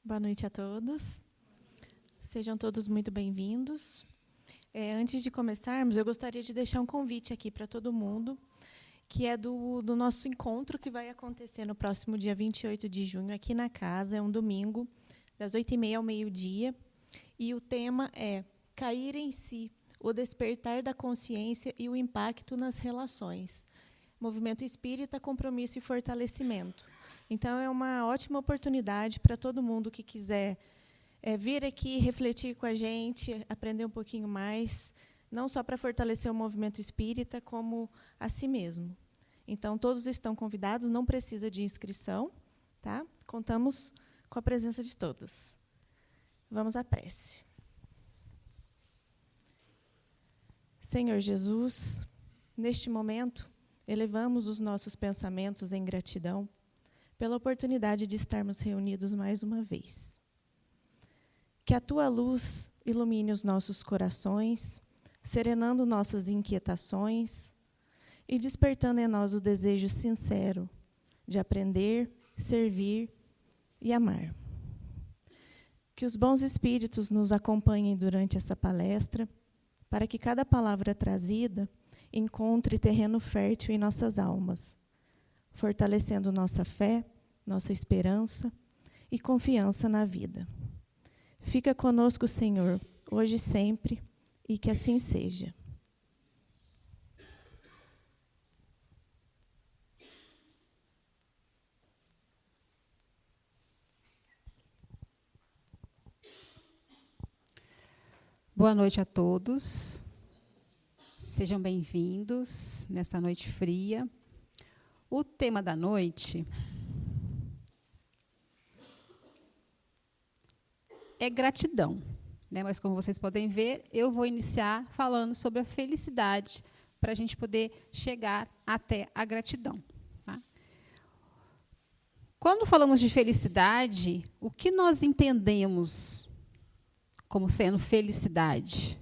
Boa noite a todos. Sejam todos muito bem-vindos. Antes de começarmos, eu gostaria de deixar um convite aqui para todo mundo, que é do nosso encontro que vai acontecer no próximo dia 28 de junho, aqui na casa. É um domingo, das 8h30 ao meio-dia. E o tema é Cair em Si, o despertar da consciência e o impacto nas relações. Movimento Espírita, Compromisso e Fortalecimento. Então, é uma ótima oportunidade para todo mundo que quiser vir aqui, refletir com a gente, aprender um pouquinho mais, não só para fortalecer o movimento espírita, como a si mesmo. Então, todos estão convidados, não precisa de inscrição, tá? Contamos com a presença de todos. Vamos à prece. Senhor Jesus, neste momento, elevamos os nossos pensamentos em gratidão pela oportunidade de estarmos reunidos mais uma vez. Que a Tua luz ilumine os nossos corações, serenando nossas inquietações e despertando em nós o desejo sincero de aprender, servir e amar. Que os bons espíritos nos acompanhem durante essa palestra, para que cada palavra trazida encontre terreno fértil em nossas almas, fortalecendo nossa fé, nossa esperança e confiança na vida. Fica conosco, Senhor, hoje e sempre, e que assim seja. Boa noite a todos. Sejam bem-vindos nesta noite fria. O tema da noite é gratidão, né? Mas, como vocês podem ver, eu vou iniciar falando sobre a felicidade, para a gente poder chegar até a gratidão. Tá? Quando falamos de felicidade, o que nós entendemos como sendo felicidade?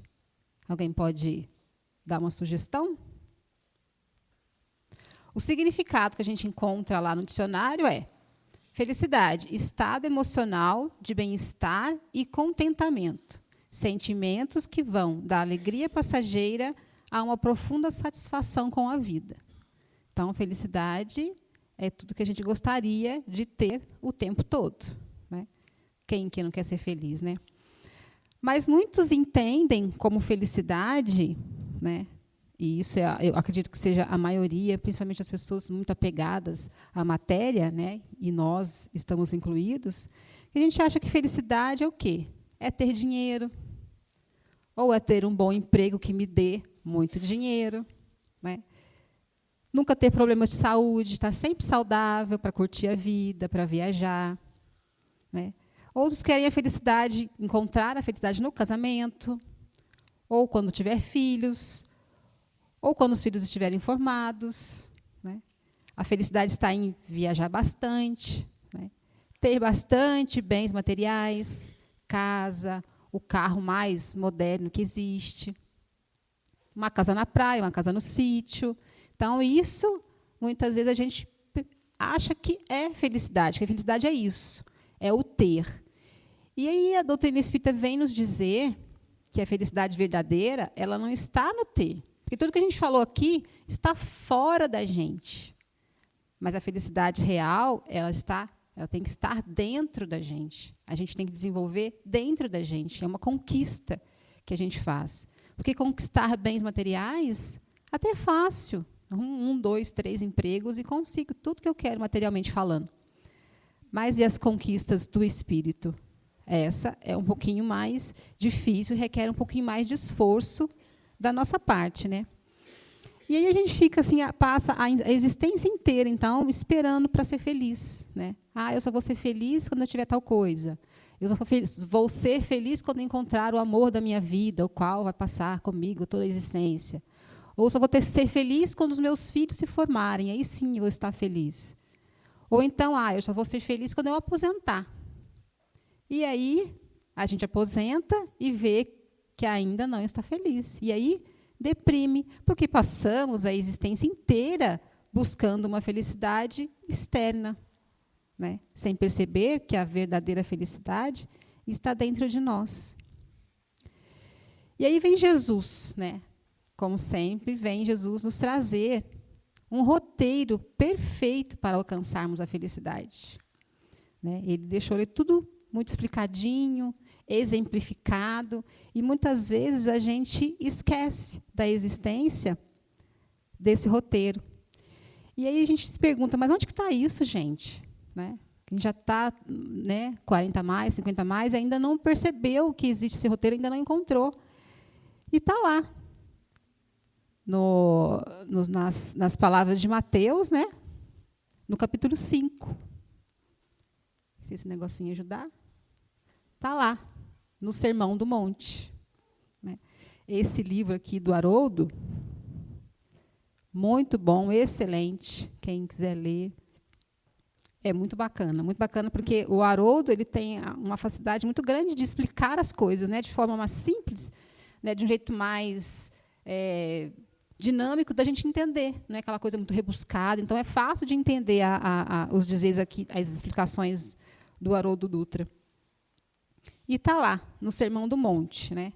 Alguém pode dar uma sugestão? O significado que a gente encontra lá no dicionário é felicidade, estado emocional de bem-estar e contentamento. Sentimentos que vão da alegria passageira a uma profunda satisfação com a vida. Então, felicidade é tudo que a gente gostaria de ter o tempo todo. Né? Quem que não quer ser feliz, né? Mas muitos entendem como felicidade, né? E isso eu acredito que seja a maioria, principalmente as pessoas muito apegadas à matéria, né? E nós estamos incluídos, a gente acha que felicidade é o quê? É ter dinheiro, ou é ter um bom emprego que me dê muito dinheiro, né? Nunca ter problemas de saúde, estar sempre saudável para curtir a vida, para viajar, né? Outros querem a felicidade, encontrar a felicidade no casamento, ou quando tiver filhos, ou quando os filhos estiverem formados. Né? A felicidade está em viajar bastante, né? Ter bastante bens materiais, casa, o carro mais moderno que existe, uma casa na praia, uma casa no sítio. Então, isso, muitas vezes, a gente acha que é felicidade, que a felicidade é isso, é o ter. E aí a doutrina espírita vem nos dizer que a felicidade verdadeira, ela não está no ter. Porque tudo que a gente falou aqui está fora da gente. Mas a felicidade real, ela tem que estar dentro da gente. A gente tem que desenvolver dentro da gente. É uma conquista que a gente faz. Porque conquistar bens materiais, até é fácil. 1, 2, 3 empregos e consigo tudo que eu quero materialmente falando. Mas e as conquistas do espírito? Essa é um pouquinho mais difícil, requer um pouquinho mais de esforço da nossa parte, né? E aí a gente fica assim, passa a existência inteira, então, esperando para ser feliz, né? Eu só vou ser feliz quando eu tiver tal coisa. Eu só vou ser feliz quando encontrar o amor da minha vida, o qual vai passar comigo toda a existência. Ou só vou ser feliz quando os meus filhos se formarem, aí sim eu vou estar feliz. Ou então, eu só vou ser feliz quando eu aposentar. E aí, a gente aposenta e vê que ainda não está feliz. E aí, deprime, porque passamos a existência inteira buscando uma felicidade externa. né, sem perceber que a verdadeira felicidade está dentro de nós. E aí vem Jesus, né? Como sempre, vem Jesus nos trazer um roteiro perfeito para alcançarmos a felicidade. Né? Ele deixou tudo muito explicadinho, exemplificado, e muitas vezes a gente esquece da existência desse roteiro. E aí a gente se pergunta, mas onde que está isso, gente? Né? A gente já está, né, 40 mais, 50 mais, ainda não percebeu que existe esse roteiro, ainda não encontrou. E está lá, nas palavras de Mateus, né, no capítulo 5. Se esse negocinho ajudar. Está lá, no Sermão do Monte. Né? Esse livro aqui do Haroldo, muito bom, excelente, quem quiser ler. É muito bacana porque o Haroldo ele tem uma facilidade muito grande de explicar as coisas, né, de forma mais simples, né, de um jeito mais dinâmico da gente entender, não é aquela coisa muito rebuscada. Então, é fácil de entender os dizeres aqui, as explicações do Haroldo Dutra. E está lá, no Sermão do Monte. Né?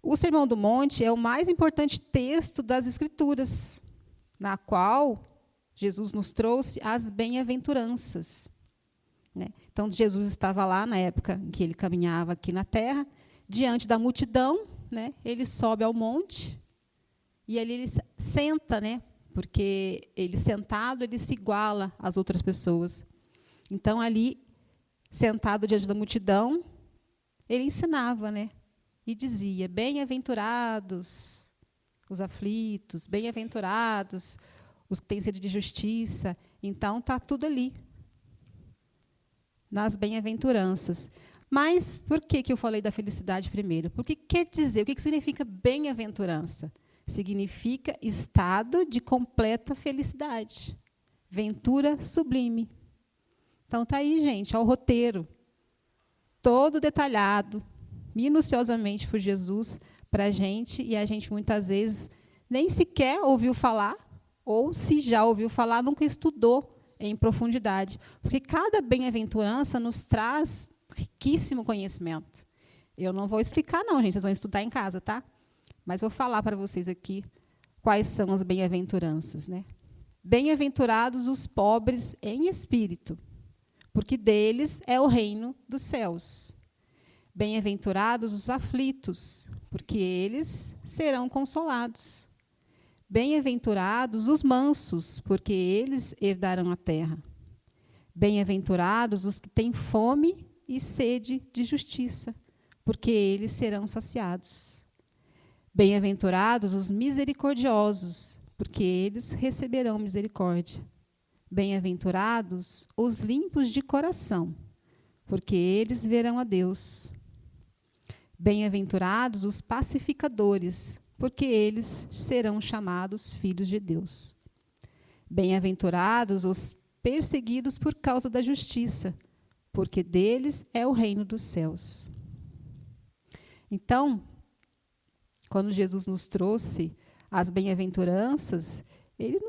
O Sermão do Monte é o mais importante texto das Escrituras, na qual Jesus nos trouxe as bem-aventuranças. Né? Então, Jesus estava lá na época em que ele caminhava aqui na terra, diante da multidão, né? Ele sobe ao monte e ali ele senta, né? Porque ele sentado, ele se iguala às outras pessoas. Então, ali, sentado diante da multidão, ele ensinava, né? E dizia, bem-aventurados os aflitos, bem-aventurados os que têm sede de justiça. Então, está tudo ali, nas bem-aventuranças. Mas por que eu falei da felicidade primeiro? Porque quer dizer, o que significa bem-aventurança? Significa estado de completa felicidade. Ventura sublime. Então, está aí, gente, ó, o roteiro, todo detalhado, minuciosamente por Jesus para a gente, e a gente, muitas vezes, nem sequer ouviu falar, ou, se já ouviu falar, nunca estudou em profundidade. Porque cada bem-aventurança nos traz riquíssimo conhecimento. Eu não vou explicar, não, gente, vocês vão estudar em casa, tá? Mas vou falar para vocês aqui quais são as bem-aventuranças. Né? Bem-aventurados os pobres em espírito, porque deles é o reino dos céus. Bem-aventurados os aflitos, porque eles serão consolados. Bem-aventurados os mansos, porque eles herdarão a terra. Bem-aventurados os que têm fome e sede de justiça, porque eles serão saciados. Bem-aventurados os misericordiosos, porque eles receberão misericórdia. Bem-aventurados os limpos de coração, porque eles verão a Deus. Bem-aventurados os pacificadores, porque eles serão chamados filhos de Deus. Bem-aventurados os perseguidos por causa da justiça, porque deles é o reino dos céus. Então, quando Jesus nos trouxe as bem-aventuranças, ele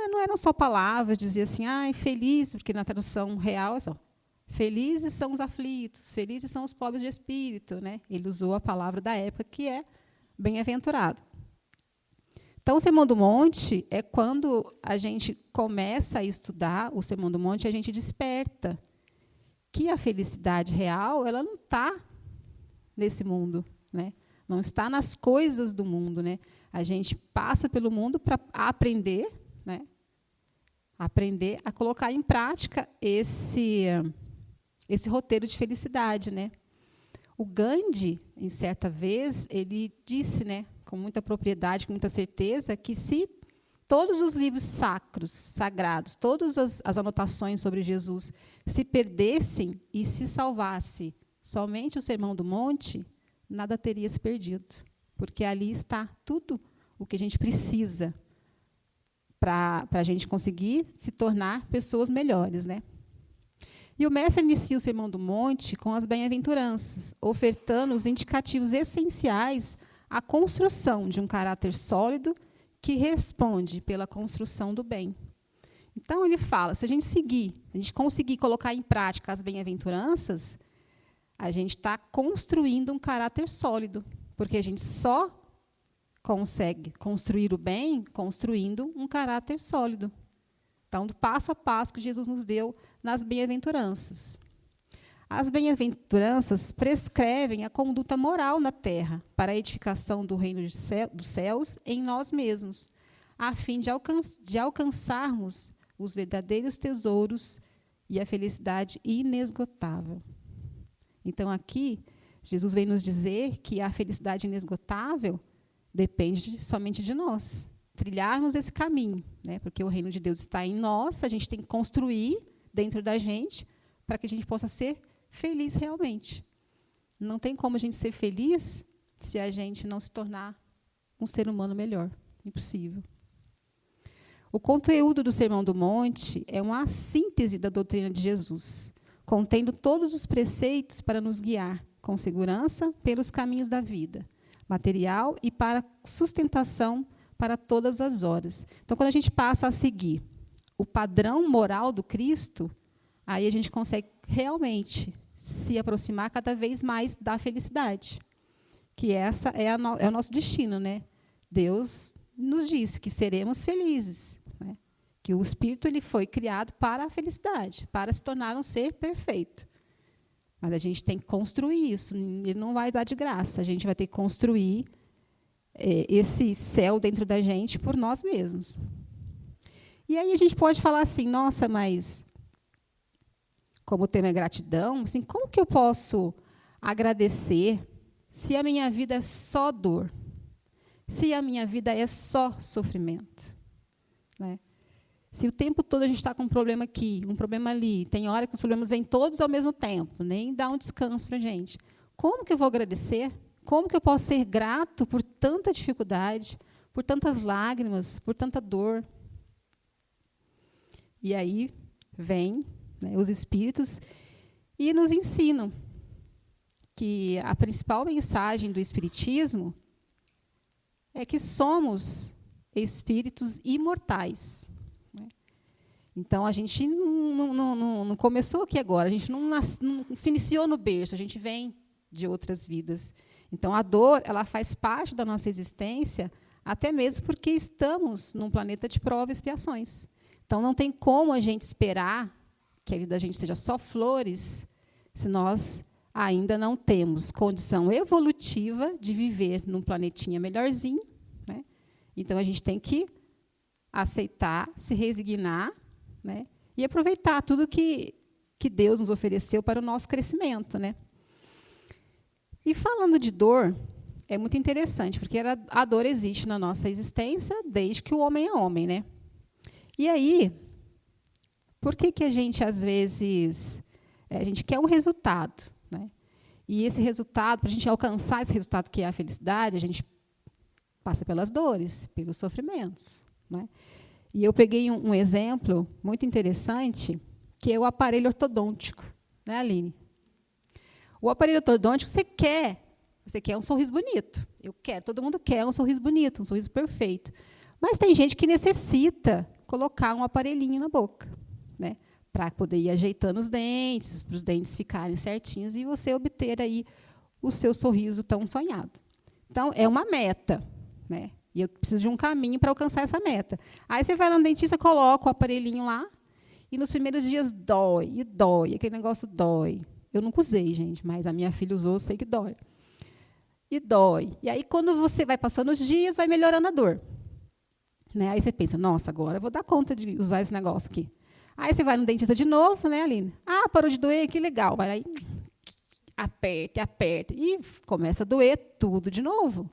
não eram só palavras, dizia assim, feliz, porque na tradução real é só, felizes são os aflitos, felizes são os pobres de espírito. Né? Ele usou a palavra da época, que é bem-aventurado. Então, o Sermão do Monte é quando a gente começa a estudar o Sermão do Monte, a gente desperta que a felicidade real ela não está nesse mundo, né? Não está nas coisas do mundo. Né? A gente passa pelo mundo para aprender, né? Aprender a colocar em prática esse roteiro de felicidade. Né? O Gandhi, em certa vez, ele disse, né, com muita propriedade, com muita certeza, que se todos os livros sagrados, todas as anotações sobre Jesus se perdessem e se salvasse somente o Sermão do Monte, nada teria se perdido, porque ali está tudo o que a gente precisa para a gente conseguir se tornar pessoas melhores. Né? E o mestre inicia o Sermão do Monte com as bem-aventuranças, ofertando os indicativos essenciais à construção de um caráter sólido que responde pela construção do bem. Então, ele fala, se a gente conseguir colocar em prática as bem-aventuranças, a gente está construindo um caráter sólido, porque a gente só consegue construir o bem construindo um caráter sólido. Então, do passo a passo que Jesus nos deu nas bem-aventuranças. As bem-aventuranças prescrevem a conduta moral na terra para a edificação do reino dos céus em nós mesmos, a fim de alcançarmos os verdadeiros tesouros e a felicidade inesgotável. Então, aqui, Jesus vem nos dizer que a felicidade inesgotável depende somente de nós. Trilharmos esse caminho, né? Porque o reino de Deus está em nós, a gente tem que construir dentro da gente para que a gente possa ser feliz realmente. Não tem como a gente ser feliz se a gente não se tornar um ser humano melhor. Impossível. O conteúdo do Sermão do Monte é uma síntese da doutrina de Jesus, contendo todos os preceitos para nos guiar com segurança pelos caminhos da vida, material e para sustentação para todas as horas. Então, quando a gente passa a seguir o padrão moral do Cristo, aí a gente consegue realmente se aproximar cada vez mais da felicidade, que essa é o nosso destino, né? Deus nos disse que seremos felizes, né? Que o Espírito ele foi criado para a felicidade, para se tornar um ser perfeito. Mas a gente tem que construir isso, ele não vai dar de graça, a gente vai ter que construir esse céu dentro da gente por nós mesmos. E aí a gente pode falar assim, nossa, mas como o tema é gratidão, assim, como que eu posso agradecer se a minha vida é só dor? Se a minha vida é só sofrimento? Né? Se o tempo todo a gente está com um problema aqui, um problema ali, tem hora que os problemas vêm todos ao mesmo tempo, nem dá um descanso para a gente. Como que eu vou agradecer? Como que eu posso ser grato por tanta dificuldade, por tantas lágrimas, por tanta dor? E aí vem, né, os espíritos e nos ensinam que a principal mensagem do espiritismo é que somos espíritos imortais. Né? Então, a gente não começou aqui agora, a gente não se iniciou no berço, a gente vem de outras vidas. Então, a dor ela faz parte da nossa existência, até mesmo porque estamos num planeta de provas e expiações. Então, não tem como a gente esperar que a vida da gente seja só flores, se nós ainda não temos condição evolutiva de viver num planetinha melhorzinho. Né? Então, a gente tem que aceitar, se resignar, né? E aproveitar tudo que Deus nos ofereceu para o nosso crescimento. Né? E falando de dor, é muito interessante, porque a dor existe na nossa existência desde que o homem é homem. Né? E aí, por que a gente, às vezes, a gente quer um resultado? Né? E esse resultado, para a gente alcançar esse resultado que é a felicidade, a gente passa pelas dores, pelos sofrimentos. Né? E eu peguei um exemplo muito interessante, que é o aparelho ortodôntico. Né, Aline? O aparelho ortodôntico, você quer um sorriso bonito. Eu quero, todo mundo quer um sorriso bonito, um sorriso perfeito. Mas tem gente que necessita colocar um aparelhinho na boca, né, para poder ir ajeitando os dentes, para os dentes ficarem certinhos e você obter aí o seu sorriso tão sonhado. Então, é uma meta, né? E eu preciso de um caminho para alcançar essa meta. Aí você vai lá no dentista, coloca o aparelhinho lá, e nos primeiros dias dói, aquele negócio dói. Eu nunca usei, gente, mas a minha filha usou, eu sei que dói. E dói. E aí, quando você vai passando os dias, vai melhorando a dor. Né? Aí você pensa, nossa, agora eu vou dar conta de usar esse negócio aqui. Aí você vai no dentista de novo, né, Aline? Ah, parou de doer, que legal. Vai lá e aperta. E começa a doer tudo de novo.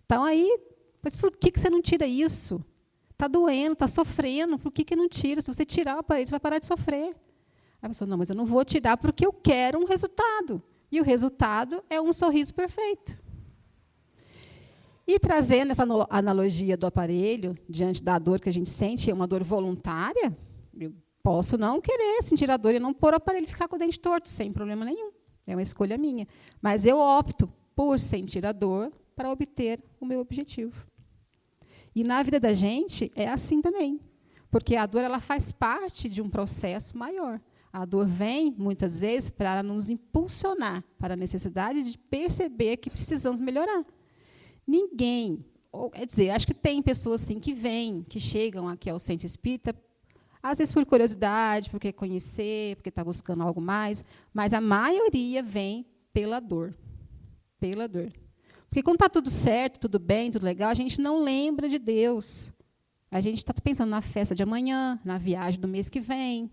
Então, aí, mas por que você não tira isso? Está doendo, está sofrendo, por que não tira? Se você tirar o aparelho, você vai parar de sofrer. Aí a pessoa, não, mas eu não vou tirar porque eu quero um resultado. E o resultado é um sorriso perfeito. E trazendo essa analogia do aparelho, diante da dor que a gente sente, é uma dor voluntária, eu posso não querer sentir a dor e não pôr o aparelho e ficar com o dente torto, sem problema nenhum. É uma escolha minha. Mas eu opto por sentir a dor para obter o meu objetivo. E na vida da gente é assim também. Porque a dor ela faz parte de um processo maior. A dor vem, muitas vezes, para nos impulsionar para a necessidade de perceber que precisamos melhorar. Ninguém, quer dizer, acho que tem pessoas sim que vêm, que chegam aqui ao centro espírita, às vezes por curiosidade, porque quer conhecer, porque está buscando algo mais, mas a maioria vem pela dor. Pela dor. Porque quando está tudo certo, tudo bem, tudo legal, a gente não lembra de Deus. A gente está pensando na festa de amanhã, na viagem do mês que vem.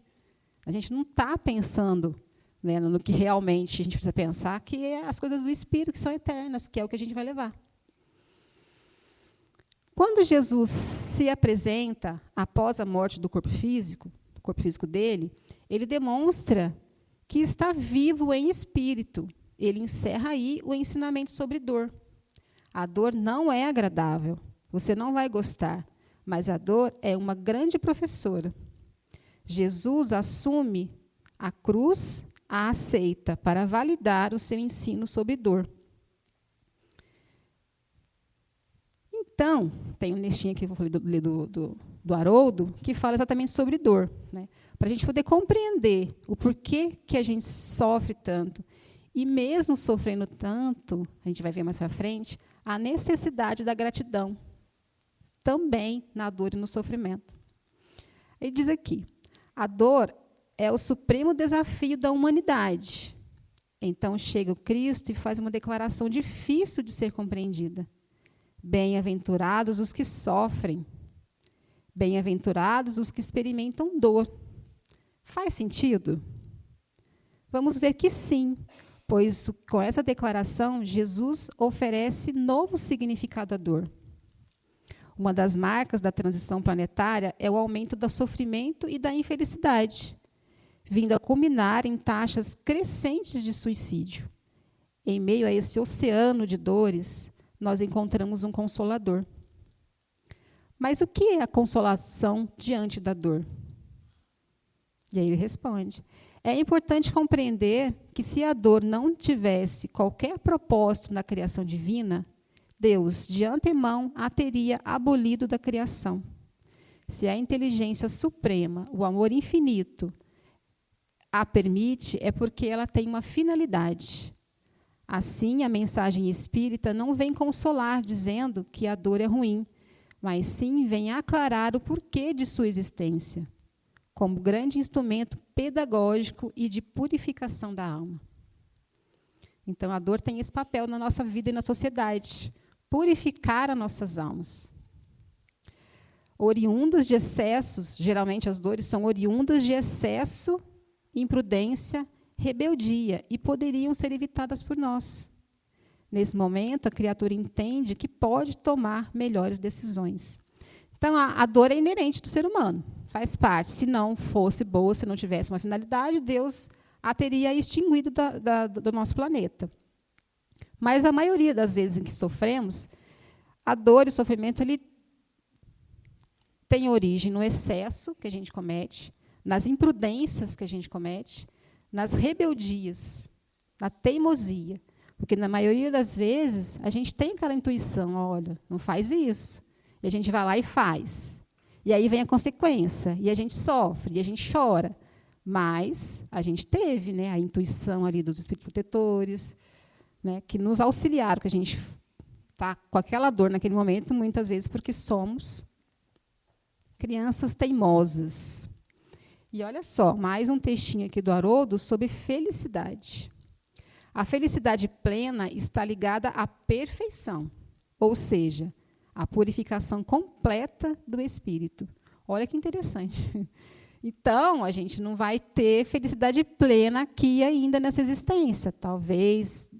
A gente não está pensando, né, no que realmente a gente precisa pensar, que é as coisas do Espírito, que são eternas, que é o que a gente vai levar. Quando Jesus se apresenta após a morte do corpo físico dele, ele demonstra que está vivo em espírito. Ele encerra aí o ensinamento sobre dor. A dor não é agradável, você não vai gostar, mas a dor é uma grande professora. Jesus assume a cruz, a aceita para validar o seu ensino sobre dor. Então, tem um textinho aqui que eu vou ler do Haroldo, que fala exatamente sobre dor, né? Para a gente poder compreender o porquê que a gente sofre tanto. E mesmo sofrendo tanto, a gente vai ver mais para frente, a necessidade da gratidão, também na dor e no sofrimento. Ele diz aqui, a dor é o supremo desafio da humanidade. Então chega o Cristo e faz uma declaração difícil de ser compreendida. Bem-aventurados os que sofrem. Bem-aventurados os que experimentam dor. Faz sentido? Vamos ver que sim, pois com essa declaração, Jesus oferece novo significado à dor. Uma das marcas da transição planetária é o aumento do sofrimento e da infelicidade, vindo a culminar em taxas crescentes de suicídio. Em meio a esse oceano de dores, nós encontramos um consolador. Mas o que é a consolação diante da dor? E aí ele responde, é importante compreender que se a dor não tivesse qualquer propósito na criação divina, Deus, de antemão, a teria abolido da criação. Se a inteligência suprema, o amor infinito, a permite, é porque ela tem uma finalidade. Assim, a mensagem espírita não vem consolar, dizendo que a dor é ruim, mas sim vem aclarar o porquê de sua existência, como grande instrumento pedagógico e de purificação da alma. Então, a dor tem esse papel na nossa vida e na sociedade, purificar as nossas almas. Oriundas de excessos, geralmente as dores são oriundas de excesso, imprudência, rebeldia, e poderiam ser evitadas por nós. Nesse momento, a criatura entende que pode tomar melhores decisões. Então, a dor é inerente do ser humano, faz parte. Se não fosse boa, se não tivesse uma finalidade, Deus a teria extinguido do nosso planeta. Mas a maioria das vezes em que sofremos, a dor e o sofrimento ele tem origem no excesso que a gente comete, nas imprudências que a gente comete, nas rebeldias, na teimosia. Porque, na maioria das vezes, a gente tem aquela intuição, olha, não faz isso. E a gente vai lá e faz. E aí vem a consequência, e a gente sofre, e a gente chora. Mas a gente teve, né, a intuição ali dos espíritos protetores, né, que nos auxiliaram, que a gente está com aquela dor naquele momento, muitas vezes porque somos crianças teimosas. E olha só, mais um textinho aqui do Haroldo sobre felicidade. A felicidade plena está ligada à perfeição, ou seja, à purificação completa do espírito. Olha que interessante. Então, a gente não vai ter felicidade plena aqui ainda nessa existência. Talvez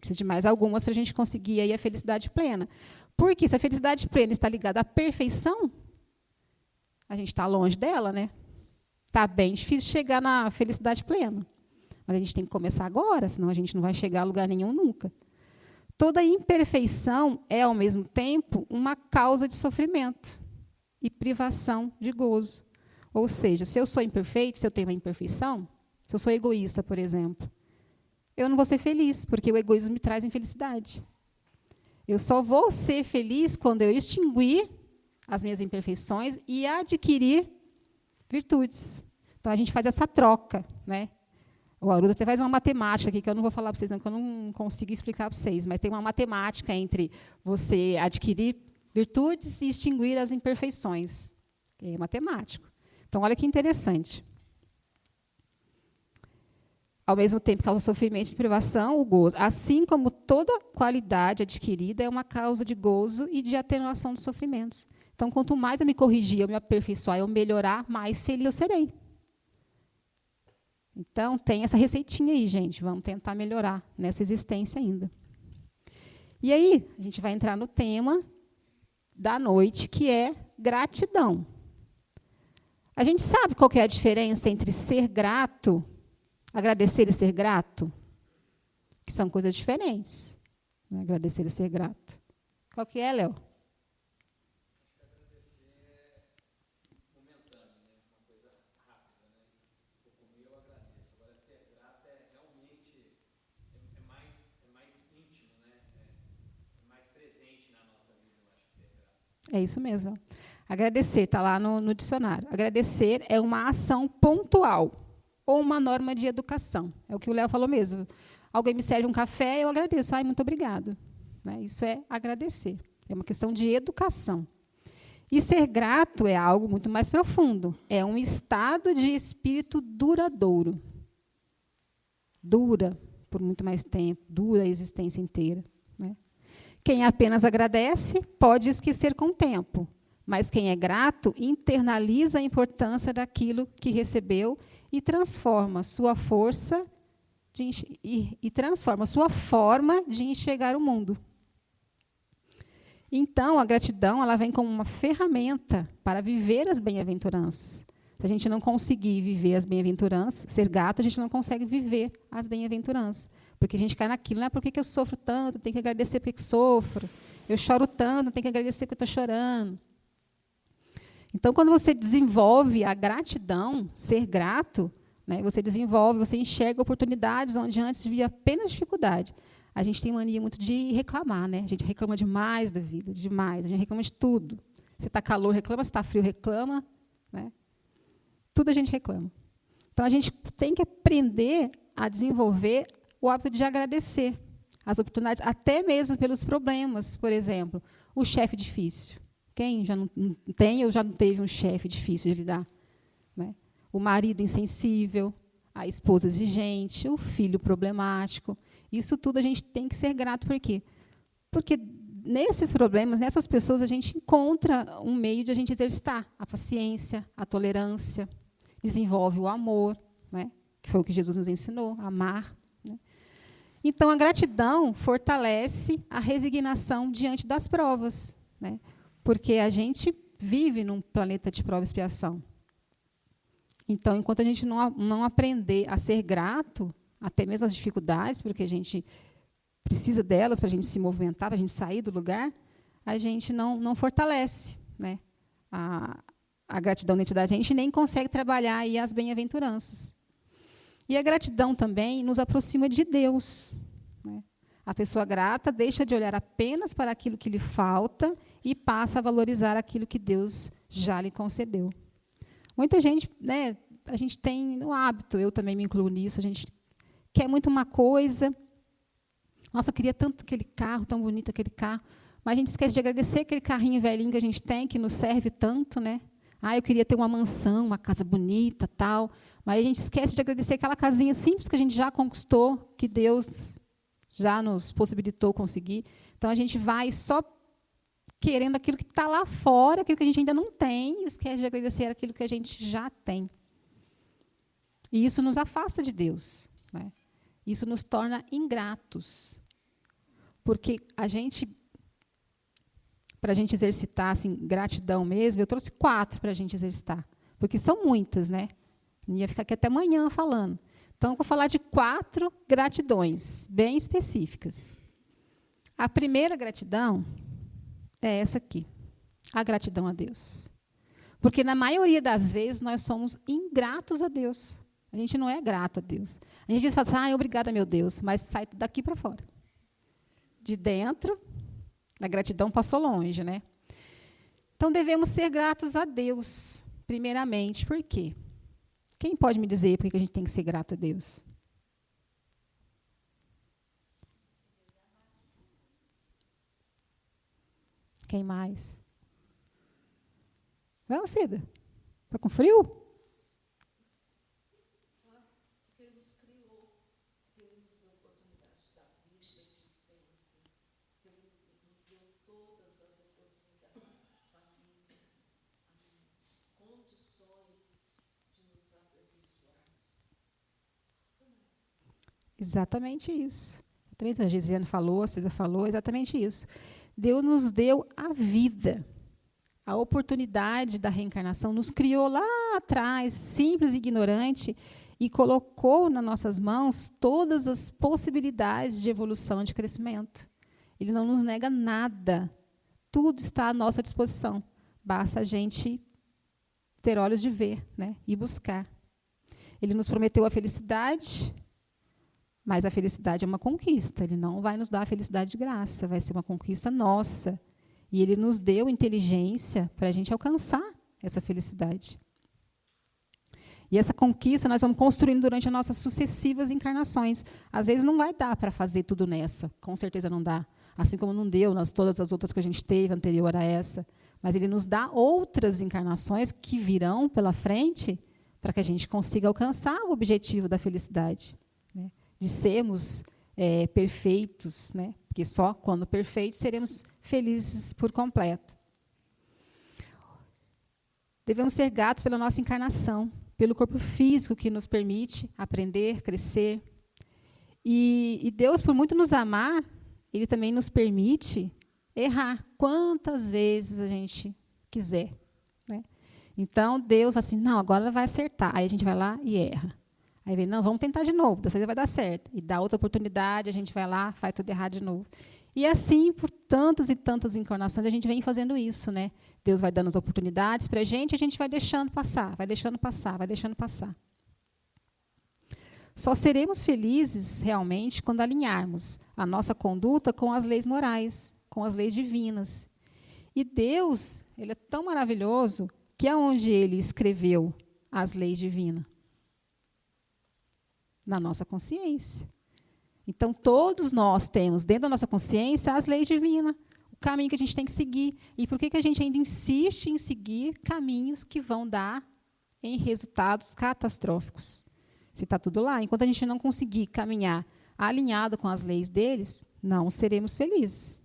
precise de mais algumas para a gente conseguir aí a felicidade plena. Porque se a felicidade plena está ligada à perfeição, a gente está longe dela, né? Está bem difícil chegar na felicidade plena. Mas a gente tem que começar agora, senão a gente não vai chegar a lugar nenhum nunca. Toda imperfeição é, ao mesmo tempo, uma causa de sofrimento e privação de gozo. Ou seja, se eu sou imperfeito, se eu tenho uma imperfeição, se eu sou egoísta, por exemplo, eu não vou ser feliz, porque o egoísmo me traz infelicidade. Eu só vou ser feliz quando eu extinguir as minhas imperfeições e adquirir virtudes. Então, a gente faz essa troca, né? O Haroldo até faz uma matemática aqui, que eu não vou falar para vocês, não, que eu não consigo explicar para vocês, mas tem uma matemática entre você adquirir virtudes e extinguir as imperfeições. É matemático. Então, olha que interessante. Ao mesmo tempo que causa sofrimento e privação, o gozo, assim como toda qualidade adquirida, é uma causa de gozo e de atenuação dos sofrimentos. Então, quanto mais eu me corrigir, eu me aperfeiçoar, eu melhorar, mais feliz eu serei. Então, tem essa receitinha aí, gente. Vamos tentar melhorar nessa existência ainda. E aí, a gente vai entrar no tema da noite, que é gratidão. A gente sabe qual que é a diferença entre ser grato, agradecer e ser grato? Que são coisas diferentes. Né? Agradecer e ser grato. Qual que é, Léo? É isso mesmo. Agradecer, está lá no dicionário. Agradecer é uma ação pontual ou uma norma de educação. É o que o Léo falou mesmo. Alguém me serve um café, eu agradeço. Ai, muito obrigado. Né? Isso é agradecer. É uma questão de educação. E ser grato é algo muito mais profundo. É um estado de espírito duradouro. Dura por muito mais tempo, dura a existência inteira. Né? Quem apenas agradece pode esquecer com o tempo, mas quem é grato internaliza a importância daquilo que recebeu e transforma sua força e transforma sua forma de enxergar o mundo. Então, a gratidão ela vem como uma ferramenta para viver as bem-aventuranças. Se a gente não conseguir viver as bem-aventuranças, ser grato, a gente não consegue viver as bem-aventuranças. Porque a gente cai naquilo, por que eu sofro tanto? Tenho que agradecer porque sofro. Eu choro tanto, tenho que agradecer porque estou chorando. Então, quando você desenvolve a gratidão, ser grato, né, você desenvolve, você enxerga oportunidades onde antes via apenas dificuldade. A gente tem mania muito de reclamar, né? A gente reclama demais da vida, demais. A gente reclama de tudo. Se está calor, reclama. Se está frio, reclama. Né? Tudo a gente reclama. Então, a gente tem que aprender a desenvolver o hábito de agradecer as oportunidades, até mesmo pelos problemas. Por exemplo, o chefe difícil. Quem já não tem ou já não teve um chefe difícil de lidar? Né? O marido insensível, a esposa exigente, o filho problemático. Isso tudo a gente tem que ser grato. Por quê? Porque nesses problemas, nessas pessoas, a gente encontra um meio de a gente exercitar a paciência, a tolerância, desenvolve o amor, né? Que foi o que Jesus nos ensinou, amar. Né? Então, a gratidão fortalece a resignação diante das provas, né? Porque a gente vive num planeta de prova e expiação. Então, enquanto a gente não aprender a ser grato, até mesmo as dificuldades, porque a gente precisa delas para a gente se movimentar, para a gente sair do lugar, a gente não fortalece, né, a gratidão dentro da gente, nem consegue trabalhar aí as bem-aventuranças. E a gratidão também nos aproxima de Deus. Né? A pessoa grata deixa de olhar apenas para aquilo que lhe falta e passa a valorizar aquilo que Deus já lhe concedeu. Muita gente, né, a gente tem o hábito, eu também me incluo nisso, a gente quer muito uma coisa. Nossa, eu queria tanto aquele carro, tão bonito aquele carro. Mas a gente esquece de agradecer aquele carrinho velhinho que a gente tem, que nos serve tanto, né? Eu queria ter uma mansão, uma casa bonita, tal. Mas a gente esquece de agradecer aquela casinha simples que a gente já conquistou, que Deus já nos possibilitou conseguir. Então, a gente vai só querendo aquilo que está lá fora, aquilo que a gente ainda não tem, e esquece de agradecer aquilo que a gente já tem. E isso nos afasta de Deus. Né? Isso nos torna ingratos. Porque para a gente exercitar assim, gratidão mesmo, eu trouxe 4 para a gente exercitar. Porque são muitas, né? Eu ia ficar aqui até amanhã falando. Então, eu vou falar de 4 gratidões, bem específicas. A primeira gratidão é essa aqui. A gratidão a Deus. Porque, na maioria das vezes, nós somos ingratos a Deus. A gente não é grato a Deus. A gente fala assim, obrigada, meu Deus, mas sai daqui para fora. De dentro, a gratidão passou longe, né? Então, devemos ser gratos a Deus Primeiramente, por quê? Quem pode me dizer por que a gente tem que ser grato a Deus? Quem mais? Vamos, Cida. Está com frio? Exatamente isso. Exatamente, a Gisiane falou, a Cida falou, exatamente isso. Deus nos deu a vida, a oportunidade da reencarnação, nos criou lá atrás, simples e ignorante, e colocou nas nossas mãos todas as possibilidades de evolução, de crescimento. Ele não nos nega nada. Tudo está à nossa disposição. Basta a gente ter olhos de ver, né, e buscar. Ele nos prometeu a felicidade, mas a felicidade é uma conquista. Ele não vai nos dar a felicidade de graça, vai ser uma conquista nossa. E Ele nos deu inteligência para a gente alcançar essa felicidade. E essa conquista nós vamos construindo durante as nossas sucessivas encarnações. Às vezes não vai dar para fazer tudo nessa, com certeza não dá. Assim como não deu nas todas as outras que a gente teve anterior a essa. Mas Ele nos dá outras encarnações que virão pela frente para que a gente consiga alcançar o objetivo da felicidade, né? De sermos perfeitos, né? Porque só quando perfeitos seremos felizes por completo. Devemos ser gratos pela nossa encarnação, pelo corpo físico que nos permite aprender, crescer. E Deus, por muito nos amar, Ele também nos permite errar quantas vezes a gente quiser, né? Então, Deus fala assim, não, agora vai acertar. Aí a gente vai lá e erra. Aí vem, não, vamos tentar de novo, dessa vez vai dar certo. E dá outra oportunidade, a gente vai lá, faz tudo errado de novo. E assim, por tantas e tantas encarnações, a gente vem fazendo isso, né? Deus vai dando as oportunidades para a gente vai deixando passar, vai deixando passar, vai deixando passar. Só seremos felizes, realmente, quando alinharmos a nossa conduta com as leis morais, com as leis divinas. E Deus, Ele é tão maravilhoso, que aonde Ele escreveu as leis divinas? Na nossa consciência. Então, todos nós temos, dentro da nossa consciência, as leis divinas, o caminho que a gente tem que seguir. E por que a gente ainda insiste em seguir caminhos que vão dar em resultados catastróficos? Se está tudo lá. Enquanto a gente não conseguir caminhar alinhado com as leis deles, não seremos felizes.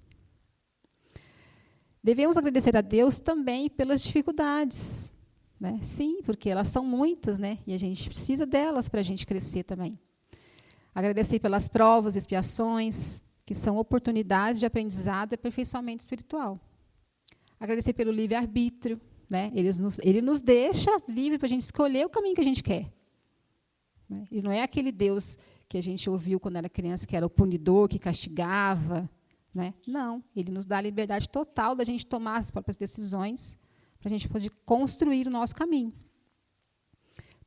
Devemos agradecer a Deus também pelas dificuldades, né? Sim, porque elas são muitas, né? E a gente precisa delas para a gente crescer também. Agradecer pelas provas e expiações, que são oportunidades de aprendizado e aperfeiçoamento espiritual. Agradecer pelo livre-arbítrio, né? Ele nos deixa livre para a gente escolher o caminho que a gente quer. Né? Ele não é aquele Deus que a gente ouviu quando era criança, que era o punidor, que castigava. Né? Não, Ele nos dá a liberdade total da gente tomar as próprias decisões, para a gente poder construir o nosso caminho.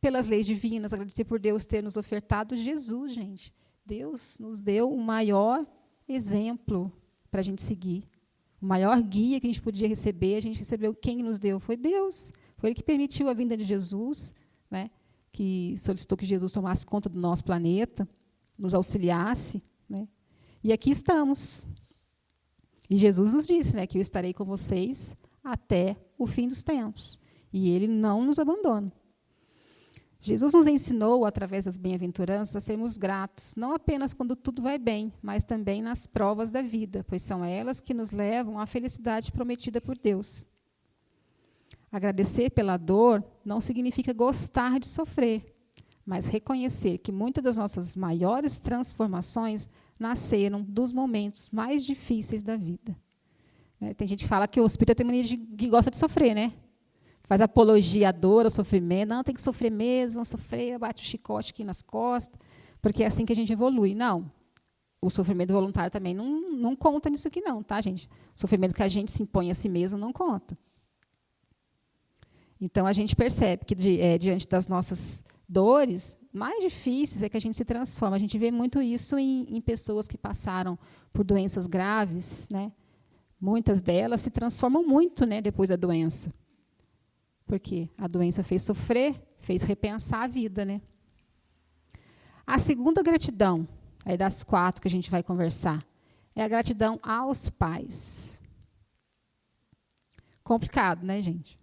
Pelas leis divinas, agradecer por Deus ter nos ofertado Jesus, gente. Deus nos deu o maior exemplo para a gente seguir. O maior guia que a gente podia receber, a gente recebeu. Quem nos deu? Foi Deus. Foi Ele que permitiu a vinda de Jesus, né? Que solicitou que Jesus tomasse conta do nosso planeta, nos auxiliasse. Né? E aqui estamos. E Jesus nos disse, né, que eu estarei com vocês até o fim dos tempos. E Ele não nos abandona. Jesus nos ensinou, através das bem-aventuranças, a sermos gratos, não apenas quando tudo vai bem, mas também nas provas da vida, pois são elas que nos levam à felicidade prometida por Deus. Agradecer pela dor não significa gostar de sofrer, mas reconhecer que muitas das nossas maiores transformações nasceram dos momentos mais difíceis da vida. Tem gente que fala que o espírito tem mania que gosta de sofrer, né? Faz apologia à dor, ao sofrimento. Não, tem que sofrer mesmo, vamos sofrer, bate o chicote aqui nas costas, porque é assim que a gente evolui. Não, o sofrimento voluntário também não conta nisso aqui não, tá, gente? O sofrimento que a gente se impõe a si mesmo não conta. Então, a gente percebe que, diante das nossas dores, mais difíceis é que a gente se transforma. A gente vê muito isso em pessoas que passaram por doenças graves, né? Muitas delas se transformam muito, né, depois da doença. porque a doença fez sofrer, fez repensar a vida, né? A segunda gratidão, aí das 4 que a gente vai conversar, é a gratidão aos pais. Complicado, né, gente?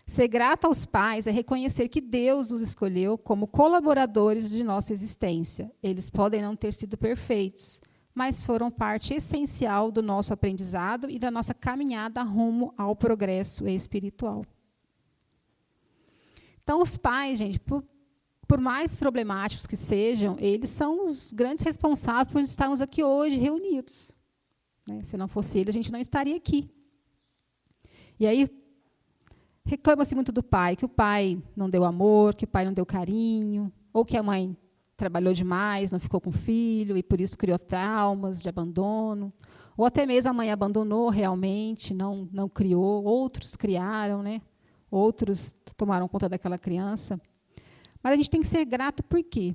Ser grato aos pais é reconhecer que Deus os escolheu como colaboradores de nossa existência. Eles podem não ter sido perfeitos, mas foram parte essencial do nosso aprendizado e da nossa caminhada rumo ao progresso espiritual. Então, os pais, gente, por mais problemáticos que sejam, eles são os grandes responsáveis por estarmos aqui hoje reunidos. Né? Se não fosse ele, a gente não estaria aqui. E aí, reclama-se muito do pai, que o pai não deu amor, que o pai não deu carinho, ou que a mãe trabalhou demais, não ficou com o filho, e por isso criou traumas de abandono. Ou até mesmo a mãe abandonou realmente, não criou, outros criaram, né? Outros tomaram conta daquela criança. Mas a gente tem que ser grato por quê?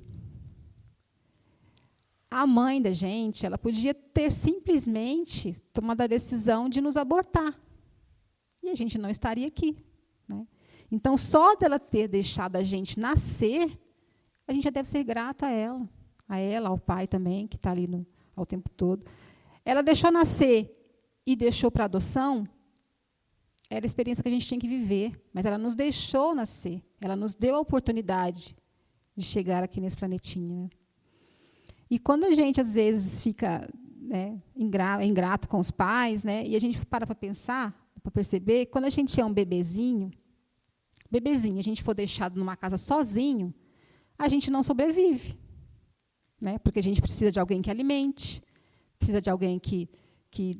A mãe da gente, ela podia ter simplesmente tomado a decisão de nos abortar. E a gente não estaria aqui. Né? Então, só dela ter deixado a gente nascer, a gente já deve ser grato a ela, ao pai também, que está ali ao tempo todo. Ela deixou nascer e deixou para adoção, era a experiência que a gente tinha que viver, mas ela nos deixou nascer, ela nos deu a oportunidade de chegar aqui nesse planetinha. Né? E quando a gente, às vezes, fica, né, ingrato com os pais, né, e a gente para pensar, para perceber, quando a gente é um bebezinho, a gente for deixado numa casa sozinho, a gente não sobrevive. Né? Porque a gente precisa de alguém que alimente, precisa de alguém que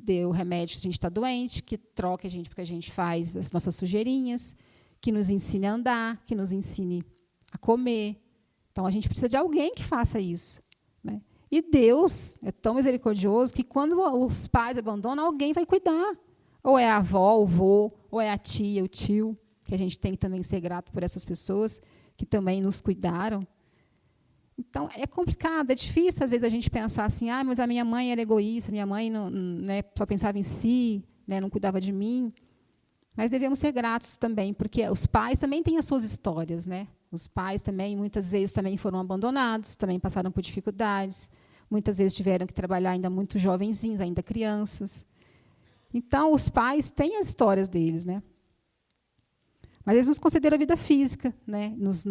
dê o remédio se a gente está doente, que troque a gente porque a gente faz as nossas sujeirinhas, que nos ensine a andar, que nos ensine a comer. Então, a gente precisa de alguém que faça isso. Né? E Deus é tão misericordioso que, quando os pais abandonam, alguém vai cuidar. Ou é a avó, o vô, ou é a tia, o tio, que a gente tem que também ser grato por essas pessoas que também nos cuidaram. Então, é complicado, é difícil, às vezes, a gente pensar assim, mas a minha mãe era egoísta, minha mãe não, né, só pensava em si, né, não cuidava de mim. Mas devemos ser gratos também, porque os pais também têm as suas histórias. Né? Os pais também, muitas vezes, também foram abandonados, também passaram por dificuldades, muitas vezes tiveram que trabalhar ainda muito jovenzinhos, ainda crianças. Então, os pais têm as histórias deles, né? Mas eles nos concederam a vida física, né? Nos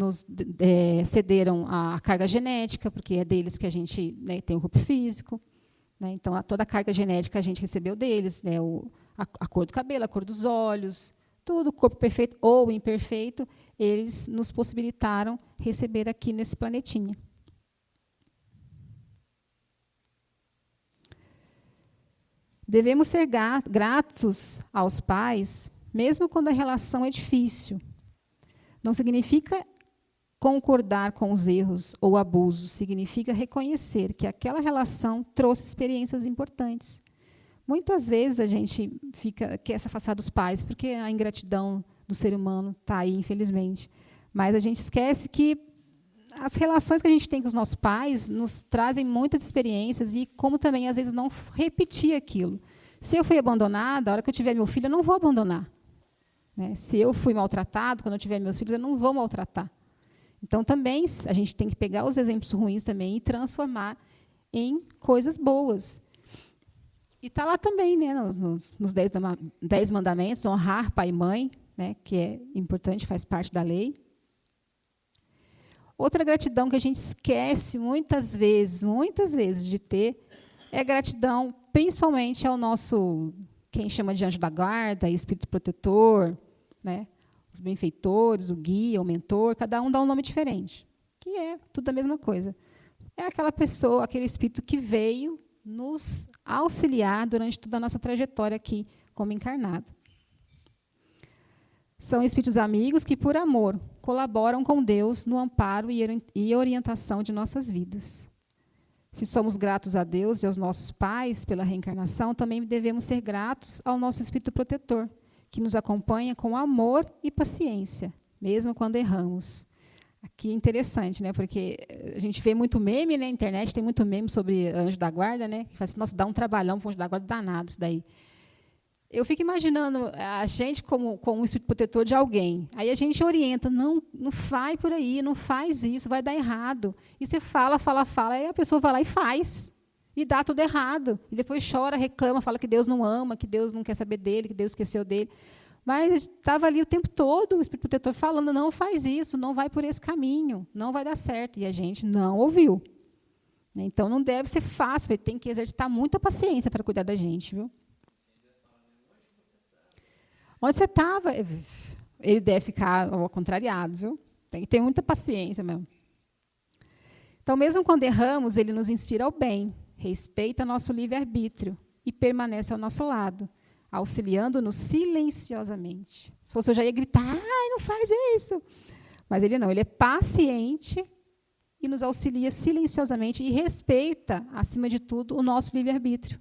cederam a carga genética, porque é deles que a gente, né, tem o corpo físico. Né? Então, toda a carga genética a gente recebeu deles, né? A cor do cabelo, a cor dos olhos, tudo, o corpo perfeito ou imperfeito, eles nos possibilitaram receber aqui nesse planetinha. Devemos ser gratos aos pais, mesmo quando a relação é difícil. Não significa concordar com os erros ou abusos, significa reconhecer que aquela relação trouxe experiências importantes. Muitas vezes a gente quer se afastar dos pais, porque a ingratidão do ser humano está aí, infelizmente. Mas a gente esquece que as relações que a gente tem com os nossos pais nos trazem muitas experiências e como também, às vezes, não repetir aquilo. Se eu fui abandonada, a hora que eu tiver meu filho, eu não vou abandonar. Né? Se eu fui maltratado, quando eu tiver meus filhos, eu não vou maltratar. Então, também, a gente tem que pegar os exemplos ruins também e transformar em coisas boas. E está lá também, né, nos 10 mandamentos, honrar pai e mãe, né, que é importante, faz parte da lei. Outra gratidão que a gente esquece muitas vezes de ter, é gratidão principalmente ao nosso, quem chama de anjo da guarda, espírito protetor, né, os benfeitores, o guia, o mentor, cada um dá um nome diferente, que é tudo a mesma coisa. É aquela pessoa, aquele espírito que veio nos auxiliar durante toda a nossa trajetória aqui como encarnado. São espíritos amigos que, por amor, colaboram com Deus no amparo e orientação de nossas vidas. Se somos gratos a Deus e aos nossos pais pela reencarnação, também devemos ser gratos ao nosso espírito protetor, que nos acompanha com amor e paciência, mesmo quando erramos. Aqui é interessante, né? Porque a gente vê muito meme, né? Na internet tem muito meme sobre anjo da guarda, né? Que faz assim, nossa, dá um trabalhão para o anjo da guarda danado isso daí. eu fico imaginando a gente como um espírito protetor de alguém. Aí a gente orienta, não vai por aí, não faz isso, vai dar errado. E você fala, aí a pessoa vai lá e faz. E dá tudo errado. E depois chora, reclama, fala que Deus não ama, que Deus não quer saber dele, que Deus esqueceu dele. Mas estava ali o tempo todo o espírito protetor falando, não faz isso, não vai por esse caminho, não vai dar certo. E a gente não ouviu. Então, não deve ser fácil, ele tem que exercitar muita paciência para cuidar da gente, viu? Onde você estava? Ele deve ficar contrariado, viu? Tem que ter muita paciência mesmo. Então, mesmo quando erramos, ele nos inspira ao bem, respeita nosso livre-arbítrio e permanece ao nosso lado, auxiliando-nos silenciosamente. Se fosse eu já ia gritar, ai, não faz isso. Mas ele não, ele é paciente e nos auxilia silenciosamente e respeita, acima de tudo, o nosso livre-arbítrio.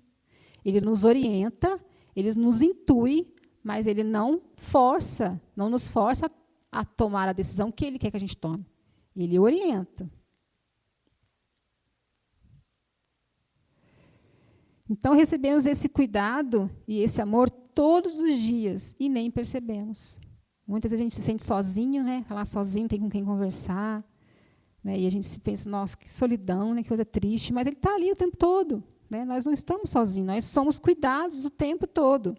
Ele nos orienta, ele nos intui, mas ele não nos força a tomar a decisão que ele quer que a gente tome. Ele orienta. Então, recebemos esse cuidado e esse amor todos os dias e nem percebemos. Muitas vezes a gente se sente sozinho, né? Falar sozinho, tem com quem conversar. Né? E a gente se pensa, nossa, que solidão, né? Que coisa triste. Mas ele está ali o tempo todo. Né? Nós não estamos sozinhos, nós somos cuidados o tempo todo.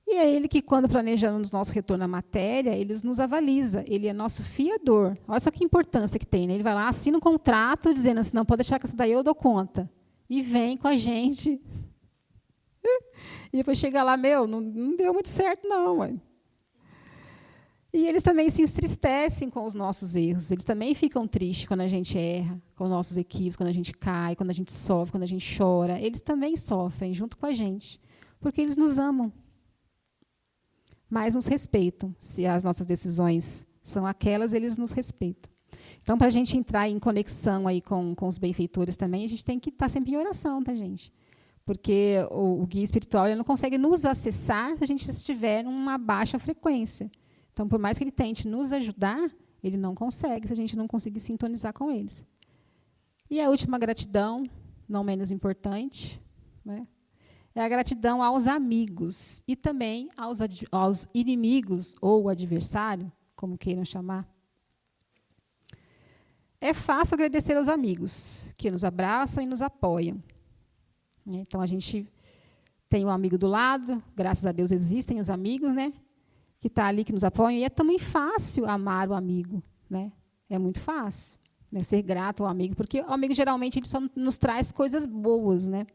E é ele que, quando planejamos nosso retorno à matéria, ele nos avaliza, ele é nosso fiador. Olha só que importância que tem. Né? Ele vai lá, assina um contrato, dizendo assim, não, pode deixar que essa daí eu dou conta. E vem com a gente. E depois chega lá, não deu muito certo, não. Mãe. E eles também se entristecem com os nossos erros. Eles também ficam tristes quando a gente erra, com os nossos equívocos, quando a gente cai, quando a gente sofre, quando a gente chora. Eles também sofrem junto com a gente, porque eles nos amam. Mas nos respeitam. Se as nossas decisões são aquelas, eles nos respeitam. Então, para a gente entrar em conexão aí com os benfeitores também, a gente tem que estar sempre em oração, tá, gente? Porque o guia espiritual ele não consegue nos acessar se a gente estiver numa baixa frequência. Então, por mais que ele tente nos ajudar, ele não consegue se a gente não conseguir sintonizar com eles. E a última gratidão, não menos importante, né, é a gratidão aos amigos e também aos inimigos ou adversário, como queiram chamar. É fácil agradecer aos amigos, que nos abraçam e nos apoiam. Então, a gente tem um amigo do lado, graças a Deus existem os amigos, né, que estão ali, que nos apoiam, e é também fácil amar o amigo. Né? É muito fácil, né, ser grato ao amigo, porque o amigo, geralmente, ele só nos traz coisas boas. Né?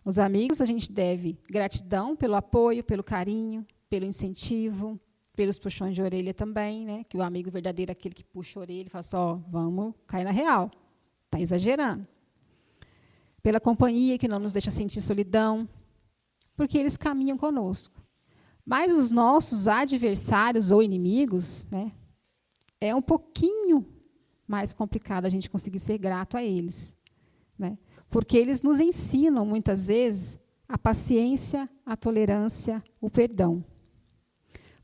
Os amigos, a gente deve gratidão pelo apoio, pelo carinho, pelo incentivo, pelos puxões de orelha também, né? Que o amigo verdadeiro é aquele que puxa a orelha e fala assim, vamos cair na real, está exagerando. Pela companhia que não nos deixa sentir solidão, porque eles caminham conosco. Mas os nossos adversários ou inimigos, né, é um pouquinho mais complicado a gente conseguir ser grato a eles. Né? Porque eles nos ensinam, muitas vezes, a paciência, a tolerância, o perdão.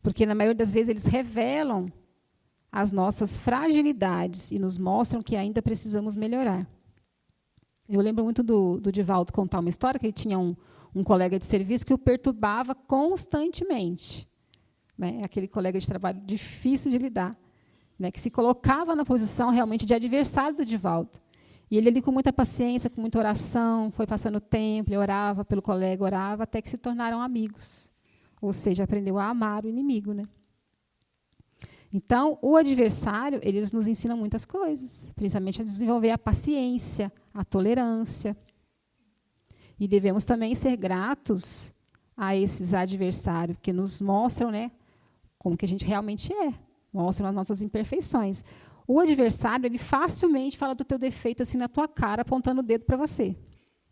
Porque, na maioria das vezes, eles revelam as nossas fragilidades e nos mostram que ainda precisamos melhorar. Eu lembro muito do Divaldo contar uma história, que ele tinha um colega de serviço que o perturbava constantemente. Né? Aquele colega de trabalho difícil de lidar, né? Que se colocava na posição realmente de adversário do Divaldo. E ele ali com muita paciência, com muita oração, foi passando o tempo, ele orava pelo colega, orava, até que se tornaram amigos. Ou seja, aprendeu a amar o inimigo. Né? Então, o adversário, eles nos ensina muitas coisas, principalmente a desenvolver a paciência, a tolerância. E devemos também ser gratos a esses adversários, que nos mostram, né, como que a gente realmente é, mostram as nossas imperfeições. O adversário, ele facilmente fala do teu defeito assim na tua cara, apontando o dedo para você.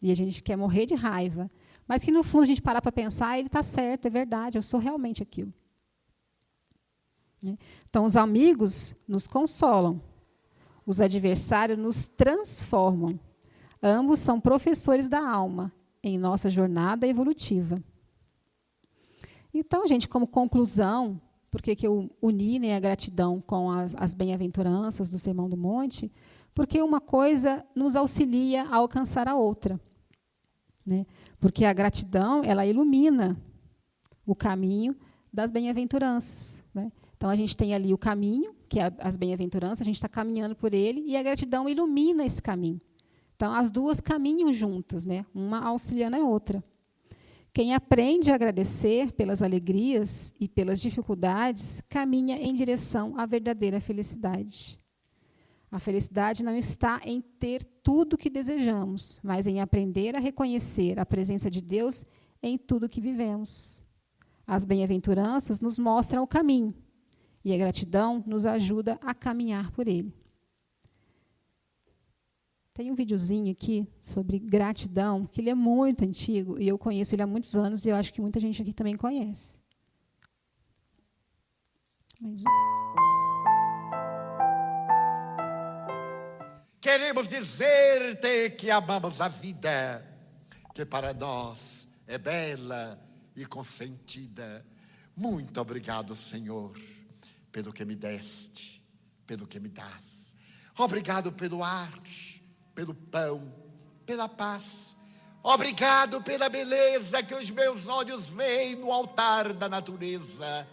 E a gente quer morrer de raiva. Mas que, no fundo, a gente parar para pensar, ele está certo, é verdade, eu sou realmente aquilo. Então, os amigos nos consolam, os adversários nos transformam. Ambos são professores da alma em nossa jornada evolutiva. Então, gente, como conclusão, por que eu uni, né, a gratidão com as bem-aventuranças do Sermão do Monte? Porque uma coisa nos auxilia a alcançar a outra. né? Porque a gratidão, ela ilumina o caminho das bem-aventuranças, né? Então, a gente tem ali o caminho, que é as bem-aventuranças, a gente está caminhando por ele, e a gratidão ilumina esse caminho. Então, as duas caminham juntas, né? Uma auxiliando a outra. Quem aprende a agradecer pelas alegrias e pelas dificuldades, caminha em direção à verdadeira felicidade. A felicidade não está em ter tudo o que desejamos, mas em aprender a reconhecer a presença de Deus em tudo que vivemos. As bem-aventuranças nos mostram o caminho, e a gratidão nos ajuda a caminhar por ele. Tem um videozinho aqui sobre gratidão, que ele é muito antigo, e eu conheço ele há muitos anos, e eu acho que muita gente aqui também conhece. Queremos dizer-te que amamos a vida, que para nós é bela e consentida. Muito obrigado, Senhor, pelo que me deste, pelo que me dás. Obrigado pelo ar, pelo pão, pela paz. Obrigado pela beleza que os meus olhos veem no altar da natureza.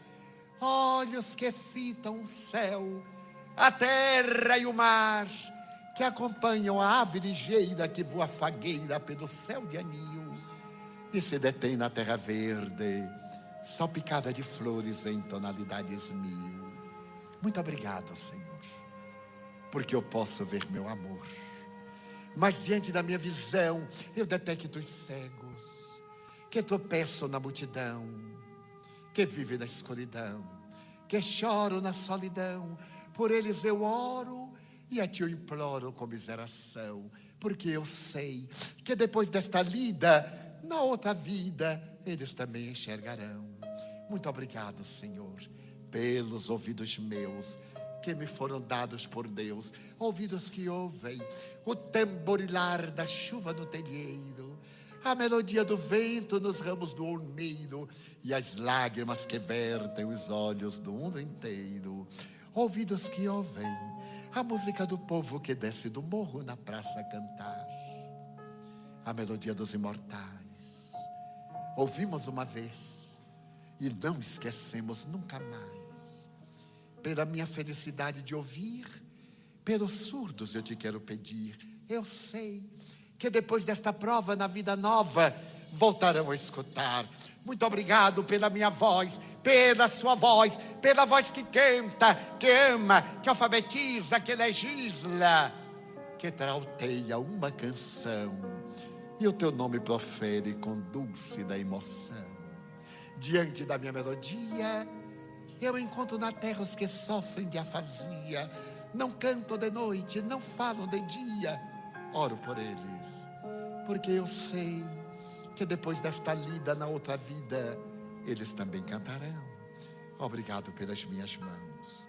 Olhos que fitam o céu, a terra e o mar, que acompanham a ave ligeira que voa fagueira pelo céu de anil e se detém na terra verde, salpicada de flores em tonalidades mil. Muito obrigado, Senhor, porque eu posso ver meu amor. Mas diante da minha visão, eu detecto os cegos, que tropeçam na multidão, que vivem na escuridão, que choram na solidão. Por eles eu oro e a ti eu imploro com miseração, porque eu sei que depois desta lida, na outra vida, eles também enxergarão. Muito obrigado, Senhor, pelos ouvidos meus, que me foram dados por Deus, ouvidos que ouvem o tamborilar da chuva no telheiro, a melodia do vento nos ramos do olmeiro e as lágrimas que vertem os olhos do mundo inteiro. Ouvidos que ouvem a música do povo que desce do morro na praça a cantar, a melodia dos imortais. Ouvimos uma vez e não esquecemos nunca mais. Pela minha felicidade de ouvir, pelos surdos eu te quero pedir. Eu sei que depois desta prova na vida nova voltarão a escutar. Muito obrigado pela minha voz, pela sua voz, pela voz que canta, que ama, que alfabetiza, que legisla, que trauteia uma canção e o teu nome profere com dulce da emoção. Diante da minha melodia, eu encontro na terra os que sofrem de afasia, não cantam de noite, não falam de dia. Oro por eles, porque eu sei que depois desta lida na outra vida, eles também cantarão. Obrigado pelas minhas mãos,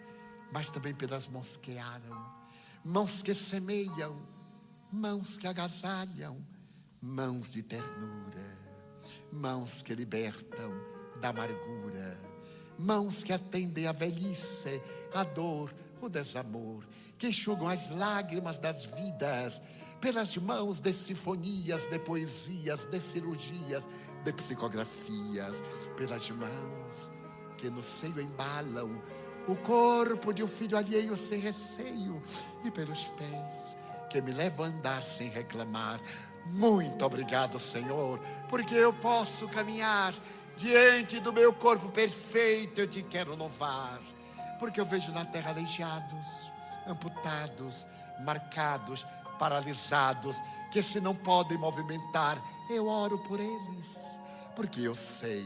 mas também pelas mãos que aram, mãos que semeiam, mãos que agasalham, mãos de ternura, mãos que libertam da amargura, mãos que atendem a velhice, a dor, o desamor, que enxugam as lágrimas das vidas, pelas mãos de sinfonias, de poesias, de cirurgias, de psicografias, pelas mãos que no seio embalam o corpo de um filho alheio sem receio, e pelos pés que me levam a andar sem reclamar. Muito obrigado, Senhor, porque eu posso caminhar diante do meu corpo perfeito. Eu te quero louvar, porque eu vejo na terra aleijados, amputados, marcados, paralisados, que se não podem movimentar. Eu oro por eles, porque eu sei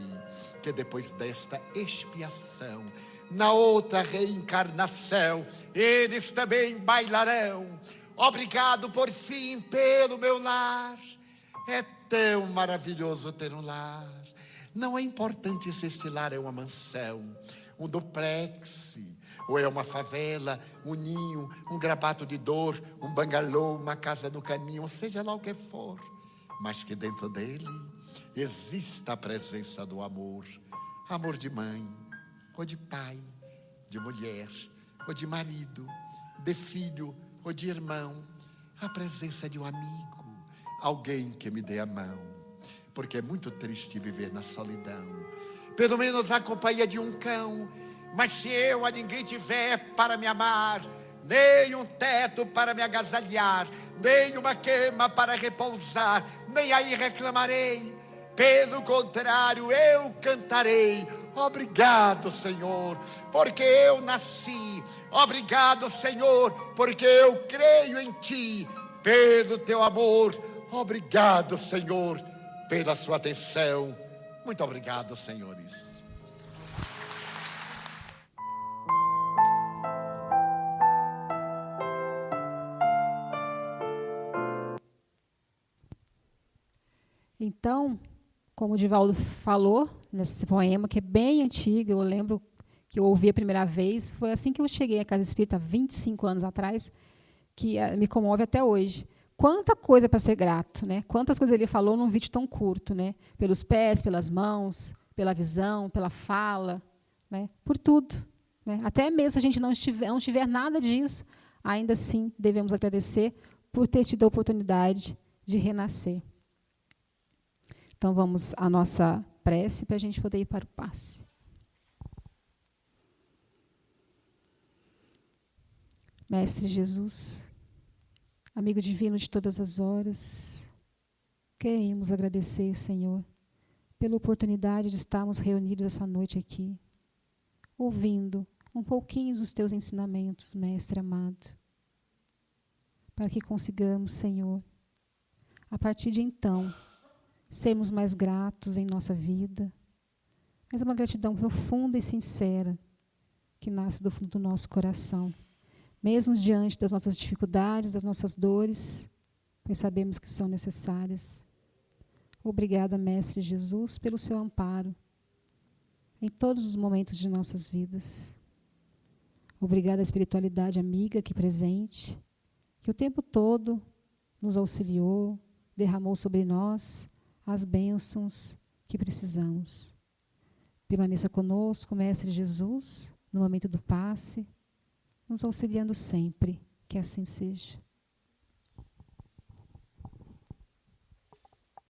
que depois desta expiação, na outra reencarnação, eles também bailarão. Obrigado por fim pelo meu lar. É tão maravilhoso ter um lar. Não é importante se este lar é uma mansão, um duplex, ou é uma favela, um ninho, um grabato de dor, um bangalô, uma casa no caminho, seja lá o que for, mas que dentro dele exista a presença do amor. Amor de mãe, ou de pai, de mulher, ou de marido, de filho, ou de irmão. A presença de um amigo, alguém que me dê a mão. porque é muito triste viver na solidão. Pelo menos a companhia de um cão. Mas se eu a ninguém tiver para me amar, nem um teto para me agasalhar, nem uma cama para repousar, nem aí reclamarei. Pelo contrário, eu cantarei: obrigado, Senhor, porque eu nasci. Obrigado, Senhor, porque eu creio em Ti. Pelo Teu amor, obrigado, Senhor, pela Sua atenção. Muito obrigado, senhores. Então, como o Divaldo falou, nesse poema, que é bem antigo, eu lembro que eu ouvi a primeira vez, foi assim que eu cheguei à Casa Espírita, 25 anos atrás, que me comove até hoje. Quanta coisa para ser grato, né? Quantas coisas ele falou num vídeo tão curto, né? Pelos pés, pelas mãos, pela visão, pela fala, né? Por tudo, né? Até mesmo se a gente não tiver nada disso, ainda assim devemos agradecer por ter tido a oportunidade de renascer. Então vamos à nossa prece para a gente poder ir para o passe. Mestre Jesus, amigo divino de todas as horas, queremos agradecer, Senhor, pela oportunidade de estarmos reunidos essa noite aqui, ouvindo um pouquinho dos Teus ensinamentos, Mestre amado, para que consigamos, Senhor, a partir de então, sermos mais gratos em nossa vida, mas uma gratidão profunda e sincera, que nasce do fundo do nosso coração, mesmo diante das nossas dificuldades, das nossas dores, pois sabemos que são necessárias. Obrigada, Mestre Jesus, pelo seu amparo em todos os momentos de nossas vidas. Obrigada à espiritualidade amiga aqui presente, que o tempo todo nos auxiliou, derramou sobre nós as bênçãos que precisamos. Permaneça conosco, Mestre Jesus, no momento do passe, nos auxiliando sempre, que assim seja.